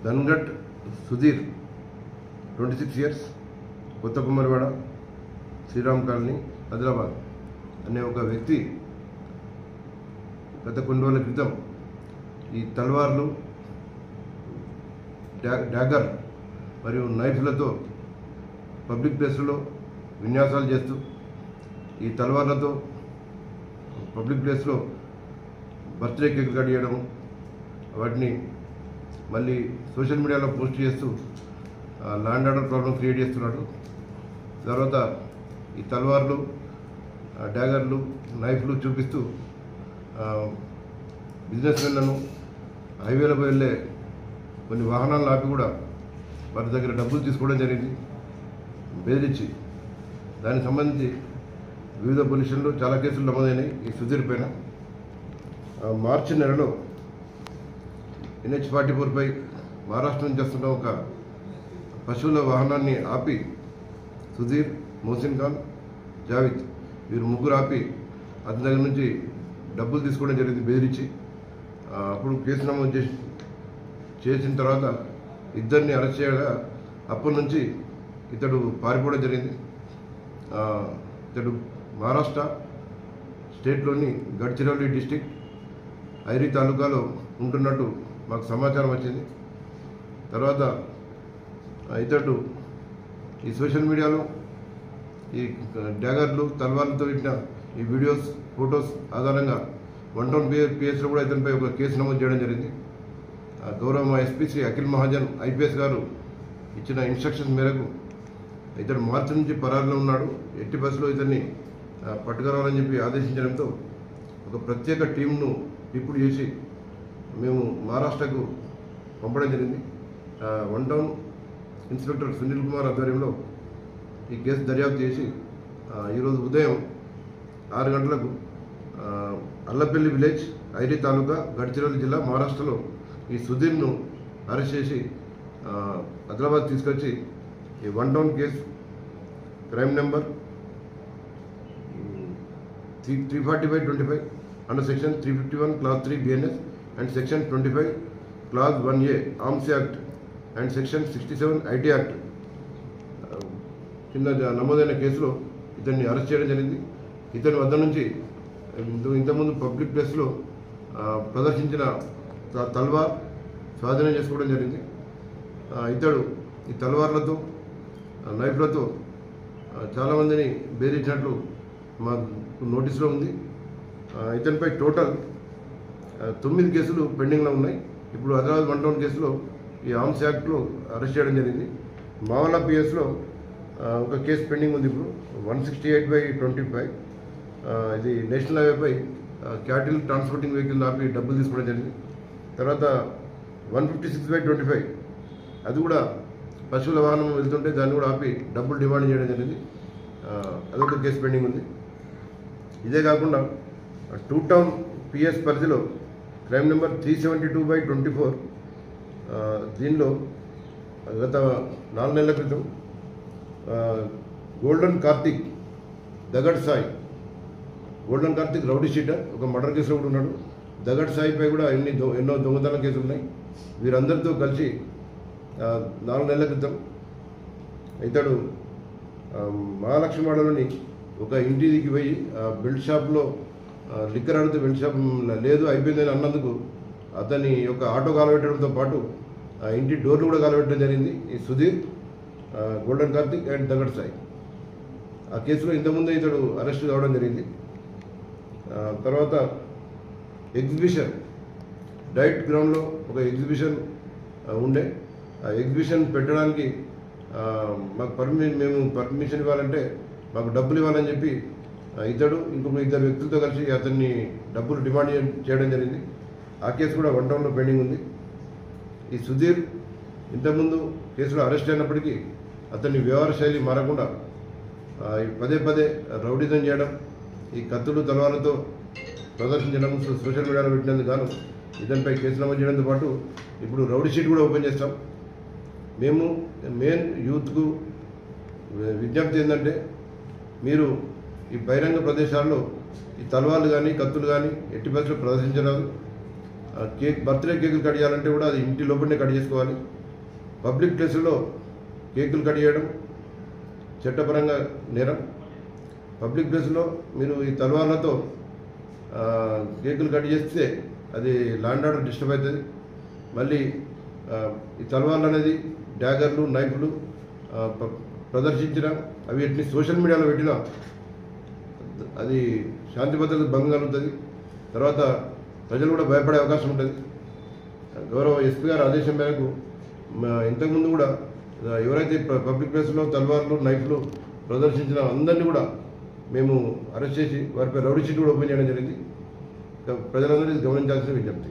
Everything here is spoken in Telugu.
ధన్గట్ సుధీర్ 26 years, కొత్త కుమ్మరివాడ, శ్రీరామ్ కాలనీ, ఆదిలాబాద్ అనే ఒక వ్యక్తి గత కొన్ని రోజుల క్రితం ఈ తల్వార్లు, డాగర్ మరియు నైఫ్లతో పబ్లిక్ ప్లేస్లలో విన్యాసాలు చేస్తూ ఈ తల్వార్లతో పబ్లిక్ ప్లేస్లో బర్త్డే కేక్ కట్ చేయడము, వాటిని మళ్ళీ సోషల్ మీడియాలో పోస్ట్ చేస్తూ ల్యాండ్ ఆర్డర్ ప్రాబ్లం క్రియేట్ చేస్తున్నాడు. తర్వాత ఈ తల్వార్లు, డాగర్లు, నైఫ్లు చూపిస్తూ బిజినెస్ మెన్లను, హైవేలకు వెళ్ళే కొన్ని వాహనాలను ఆపి కూడా వారి దగ్గర డబ్బులు తీసుకోవడం జరిగింది బెదిరించి. దానికి సంబంధించి వివిధ పొజిషన్లో చాలా కేసులు నమోదైనాయి ఈ సుధీర్ పైన. మార్చి నెలలో NH-44 పై మహారాష్ట్ర నుంచి వస్తున్న ఒక పశువుల వాహనాన్ని ఆపి సుధీర్, మోసిన్ ఖాన్, జావిద్ వీరు ముగ్గురు ఆపి అతని దగ్గర నుంచి డబ్బులు తీసుకోవడం జరిగింది బెదిరించి. అప్పుడు కేసు నమోదు చేసిన తర్వాత ఇద్దరిని అరెస్ట్ చేయగా అప్పటి నుంచి ఇతడు పారిపోవడం జరిగింది. ఇతడు మహారాష్ట్ర స్టేట్లోని గడ్చిరోలి డిస్టిక్ ఐరీ తాలూకాలో ఉంటున్నట్టు మాకు సమాచారం వచ్చింది. తర్వాత ఇతడు ఈ సోషల్ మీడియాలో ఈ డాగర్లు, తల్వార్లతో ఇచ్చిన ఈ వీడియోస్, ఫొటోస్ ఆధారంగా 1 Town PSలో కూడా ఇతనిపై ఒక కేసు నమోదు చేయడం జరిగింది. గౌరవ SP శ్రీ అఖిల్ మహాజన్ IPS గారు ఇచ్చిన ఇన్స్ట్రక్షన్స్ మేరకు ఇతడు మార్చి నుంచి పరారులో ఉన్నాడు. ఎట్టి బస్సులో ఇతన్ని పట్టుకురావాలని చెప్పి ఆదేశించడంతో ఒక ప్రత్యేక టీంను డిప్యూట్ చేసి మేము మహారాష్ట్రకు పంపడం జరిగింది. 1 Town ఇన్స్పెక్టర్ సునీల్ కుమార్ ఆధ్వర్యంలో ఈ కేసు దర్యాప్తు చేసి ఈరోజు ఉదయం 6 గంటలకు అల్లపల్లి విలేజ్, ఐరీ తాలూకా, గడ్చిరోలి జిల్లా, మహారాష్ట్రలో ఈ సుధీర్ను అరెస్ట్ చేసి ఆదిలాబాద్ తీసుకొచ్చి ఈ 1 Town case crime number 340/25 under section 351 Clause 3 BNS and section 25 Clause 1A arms act and section 67 IT act కింద నమోదైన కేసులో ఇతన్ని అరెస్ట్ చేయడం జరిగింది. ఇతని వద్ద నుంచి ఇంతకుముందు పబ్లిక్ ప్లేస్లో ప్రదర్శించిన తల్వార్ స్వాధీనం చేసుకోవడం జరిగింది. ఇతడు ఈ తల్వార్లతో, నైఫ్లతో చాలామందిని బెదిరించినట్లు మాకు నోటీసులో ఉంది. ఇతనిపై టోటల్ 9 కేసులు పెండింగ్లో ఉన్నాయి. ఇప్పుడు ఆదిలాబాద్ 1 Town కేసులో ఈ ఆర్మ్స్ యాక్ట్లో అరెస్ట్ చేయడం జరిగింది. మావల PSలో ఒక కేసు పెండింగ్ ఉంది. ఇప్పుడు 168/25 ఇది నేషనల్ హైవేపై క్యాటిల్ ట్రాన్స్పోర్టింగ్ వెహికల్ ఆపి డబ్బులు తీసుకోవడం జరిగింది. తర్వాత 156/25 అది కూడా పశువుల వాహనం వెళ్తుంటే దాన్ని కూడా ఆపి డబ్బులు డిమాండ్ చేయడం జరిగింది. అదొక కేసు పెండింగ్ ఉంది. ఇదే కాకుండా 2 Town PS పరిధిలో క్రైమ్ నెంబర్ 372/24 దీనిలో గత 4 నెలల క్రితం golden Kartik, Dagad Sai, golden Kartik rowdy sheeter, ఒక మర్డర్ కేసులో కూడా ఉన్నాడు. దగడ్ సాయిపై కూడా ఎన్నో దొంగతనం కేసులు ఉన్నాయి. వీరందరితో కలిసి 4 నెలల క్రితం ఇతడు మహాలక్ష్మివాడలోని ఒక ఇంటికి పోయి బెల్ట్ షాప్లో లిక్కర్ అడిగితే బెల్ట్ షాప్ లేదు, అయిపోయిందని అన్నందుకు అతని యొక్క ఆటో కాలబెట్టడంతో పాటు ఆ ఇంటి డోర్లు కూడా కాలబెట్టడం జరిగింది ఈ సుధీర్, గోల్డెన్ కార్తిక్ అండ్ దగడ్ సాయి. ఆ కేసులో ఇంతకుముందే ఇతడు అరెస్ట్ కావడం జరిగింది. తర్వాత ఎగ్జిబిషన్, డైట్ గ్రౌండ్లో ఒక ఎగ్జిబిషన్ ఉండే, ఆ ఎగ్జిబిషన్ పెట్టడానికి మాకు మేము పర్మిషన్ ఇవ్వాలంటే మాకు డబ్బులు ఇవ్వాలని చెప్పి ఇతడు ఇంకొక 2 వ్యక్తులతో కలిసి అతన్ని డబ్బులు డిమాండ్ చేయడం జరిగింది. ఆ కేసు కూడా 1 Townలో పెండింగ్ ఉంది. ఈ సుధీర్ ఇంతకుముందు కేసులో అరెస్ట్ అయినప్పటికీ అతని వ్యవహార శైలి మారకుండా పదే రౌడీజం చేయడం, ఈ కత్తులు, తలవాలతో ప్రదర్శించడం, సోషల్ మీడియాలో పెట్టినందుకు గాను ఇతనిపై కేసు నమోదు చేయడంతో పాటు ఇప్పుడు రౌడీ షీట్ కూడా ఓపెన్ చేస్తాం. మేము మెయిన్ యూత్కు విజ్ఞప్తి ఏంటంటే, మీరు ఈ బహిరంగ ప్రదేశాల్లో ఈ తలవాళ్ళు కానీ, కత్తులు కానీ ఎట్టి పరిస్థితుల్లో ప్రదర్శించరాదు. బర్త్డే కేకులు కట్ చేయాలంటే కూడా అది ఇంటి లోపలనే కట్ చేసుకోవాలి. పబ్లిక్ ప్లేస్లో కేకులు కట్ చేయడం చట్టపరంగా నేరం. పబ్లిక్ ప్లేస్లో మీరు ఈ తలవార్లతో కేకులు కట్ చేస్తే అది ల్యాండ్ ఆర్డర్ డిస్టర్బ్ అవుతుంది. మళ్ళీ ఈ తలవార్లు అనేది డ్యాగర్లు, నైఫ్లు ప్రదర్శించిన అవి వీటిని సోషల్ మీడియాలో పెట్టినా అది శాంతి భద్రతకు భంగం కలుగుతుంది. తర్వాత ప్రజలు కూడా భయపడే అవకాశం ఉంటుంది. గౌరవ ఎస్పీ గారి ఆదేశం మేరకు ఇంతకుముందు కూడా ఎవరైతే పబ్లిక్ ప్లేస్లో తల్వార్లు, నైఫ్లు ప్రదర్శించిన అందరినీ కూడా మేము అరెస్ట్ చేసి వారిపై రౌడీ షీట్ కూడా ఓపెన్ చేయడం జరిగింది. ప్రజలందరూ ఇది గమనించాల్సిన విజ్ఞప్తి.